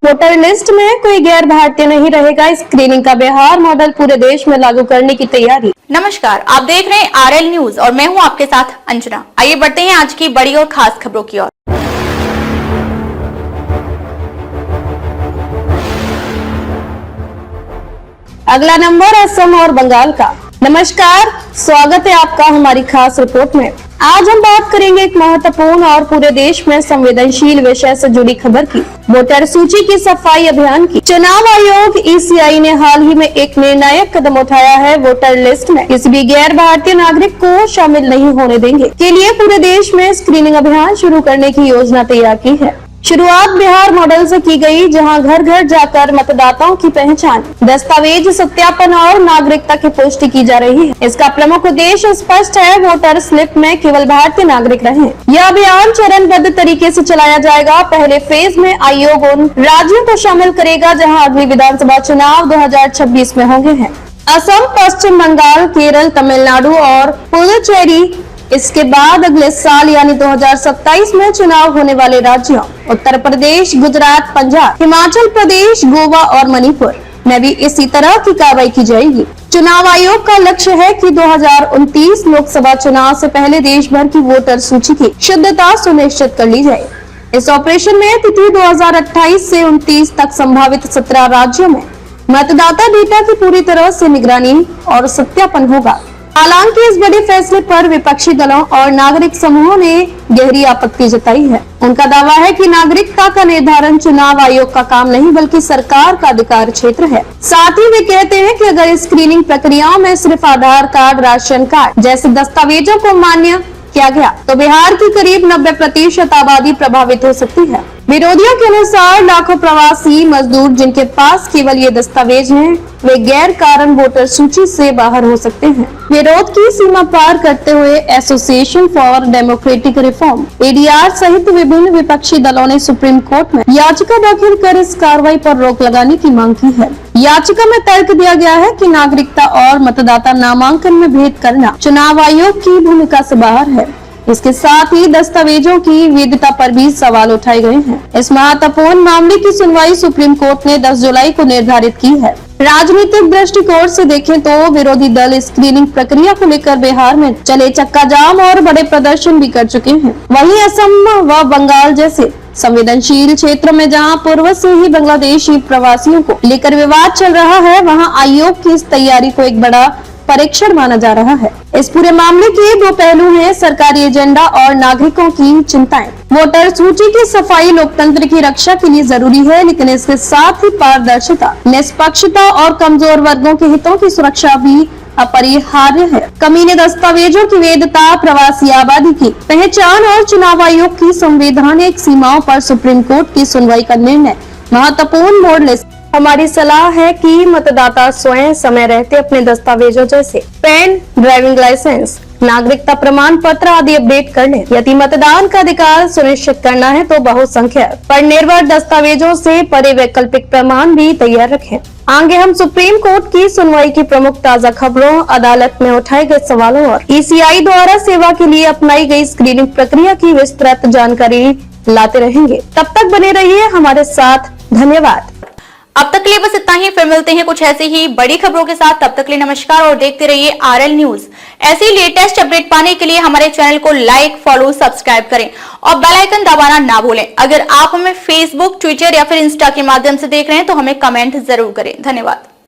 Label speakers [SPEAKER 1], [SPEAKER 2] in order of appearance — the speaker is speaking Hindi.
[SPEAKER 1] वोटर लिस्ट में कोई गैर भारतीय नहीं रहेगा। स्क्रीनिंग का बिहार मॉडल पूरे देश में लागू करने की तैयारी।
[SPEAKER 2] नमस्कार, आप देख रहे हैं आरएल न्यूज और मैं हूं आपके साथ अंजना। आइए बढ़ते हैं आज की बड़ी और खास खबरों की ओर।
[SPEAKER 1] अगला नंबर असम और बंगाल का। नमस्कार, स्वागत है आपका हमारी खास रिपोर्ट में। आज हम बात करेंगे एक महत्वपूर्ण और पूरे देश में संवेदनशील विषय से जुड़ी खबर की, वोटर सूची की सफाई अभियान की। चुनाव आयोग ईसीआई ने हाल ही में एक निर्णायक कदम उठाया है। वोटर लिस्ट में किसी भी गैर भारतीय नागरिक को शामिल नहीं होने देंगे के लिए पूरे देश में स्क्रीनिंग अभियान शुरू करने की योजना तैयार की है। शुरुआत बिहार मॉडल से की गई, जहां घर घर जाकर मतदाताओं की पहचान, दस्तावेज सत्यापन और नागरिकता की पुष्टि की जा रही है। इसका प्रमुख उद्देश्य स्पष्ट है, वोटर स्लिप में केवल भारतीय नागरिक रहें। यह अभियान चरणबद्ध तरीके से चलाया जाएगा। पहले फेज में आयोग उन राज्यों को शामिल करेगा जहाँ अगली विधानसभा चुनाव 2026 में होंगे हैं। असम, पश्चिम बंगाल, केरल, तमिलनाडु और पुडुचेरी। इसके बाद अगले साल यानी 2027 में चुनाव होने वाले राज्यों उत्तर प्रदेश, गुजरात, पंजाब, हिमाचल प्रदेश, गोवा और मणिपुर में भी इसी तरह की कार्रवाई की जाएगी। चुनाव आयोग का लक्ष्य है कि 2029 लोकसभा चुनाव से पहले देश भर की वोटर सूची की शुद्धता सुनिश्चित कर ली जाए। इस ऑपरेशन में तिथि 2028 से 29 तक संभावित 17 राज्यों में मतदाता डेटा की पूरी तरह से निगरानी और सत्यापन होगा। हालांकि इस बड़े फैसले पर विपक्षी दलों और नागरिक समूहों ने गहरी आपत्ति जताई है। उनका दावा है कि नागरिकता का निर्धारण चुनाव आयोग का काम नहीं बल्कि सरकार का अधिकार क्षेत्र है। साथ ही वे कहते हैं कि अगर स्क्रीनिंग प्रक्रियाओं में सिर्फ आधार कार्ड, राशन कार्ड जैसे दस्तावेजों को मान्य किया गया तो बिहार की करीब 90% आबादी प्रभावित हो सकती है। विरोधियों के अनुसार लाखों प्रवासी मजदूर जिनके पास केवल ये दस्तावेज हैं, वे गैर कारण वोटर सूची से बाहर हो सकते हैं। विरोध की सीमा पार करते हुए association for democratic reform (ADR) सहित विभिन्न विपक्षी दलों ने सुप्रीम कोर्ट में याचिका दाखिल कर इस कार्रवाई पर रोक लगाने की मांग की है। याचिका में तर्क दिया गया है कि नागरिकता और मतदाता नामांकन में भेद करना चुनाव आयोग की भूमिका से बाहर है। इसके साथ ही दस्तावेजों की वैधता पर भी सवाल उठाए गए हैं। इस महत्वपूर्ण मामले की सुनवाई सुप्रीम कोर्ट ने 10 जुलाई को निर्धारित की है। राजनीतिक दृष्टिकोण से देखें तो विरोधी दल स्क्रीनिंग प्रक्रिया को लेकर बिहार में चले चक्का जाम और बड़े प्रदर्शन भी कर चुके हैं। वहीं असम व बंगाल जैसे संवेदनशील क्षेत्र में जहां पूर्व से ही बांग्लादेशी प्रवासियों को लेकर विवाद चल रहा है, वहां आयोग की इस तैयारी को एक बड़ा परीक्षण माना जा रहा है। इस पूरे मामले के दो पहलू हैं, सरकारी एजेंडा और नागरिकों की चिंताएं। वोटर सूची की सफाई लोकतंत्र की रक्षा के लिए जरूरी है, लेकिन इसके साथ ही पारदर्शिता, निष्पक्षता और कमजोर वर्गों के हितों की सुरक्षा भी अपरिहार्य है। कमीने दस्तावेजों की वैधता, प्रवासी आबादी की पहचान और चुनाव आयोग की संवैधानिक सीमाओं पर सुप्रीम कोर्ट की सुनवाई का निर्णय महत्वपूर्ण मोड़ ले। हमारी सलाह है कि मतदाता स्वयं समय रहते अपने दस्तावेजों जैसे पैन, ड्राइविंग लाइसेंस, नागरिकता प्रमाण पत्र आदि अपडेट कर लें। यदि मतदान का अधिकार सुनिश्चित करना है तो बहुसंख्यक पर निर्भर दस्तावेजों से परे वैकल्पिक प्रमाण भी तैयार रखें। आगे हम सुप्रीम कोर्ट की सुनवाई की प्रमुख ताजा खबरों, अदालत में उठाए गए सवालों और ईसीआई द्वारा सेवा के लिए अपनाई गई स्क्रीनिंग प्रक्रिया की विस्तृत जानकारी लाते रहेंगे। तब तक बने रहिए हमारे साथ। धन्यवाद।
[SPEAKER 2] अब तक के लिए बस इतना ही, फिर मिलते हैं कुछ ऐसे ही बड़ी खबरों के साथ। तब तक के लिए नमस्कार और देखते रहिए आरएल न्यूज। ऐसी लेटेस्ट अपडेट पाने के लिए हमारे चैनल को लाइक, फॉलो, सब्सक्राइब करें और बेल आइकन दबाना ना भूलें। अगर आप हमें फेसबुक, ट्विटर या फिर इंस्टा के माध्यम से देख रहे हैं तो हमें कमेंट जरूर करें। धन्यवाद।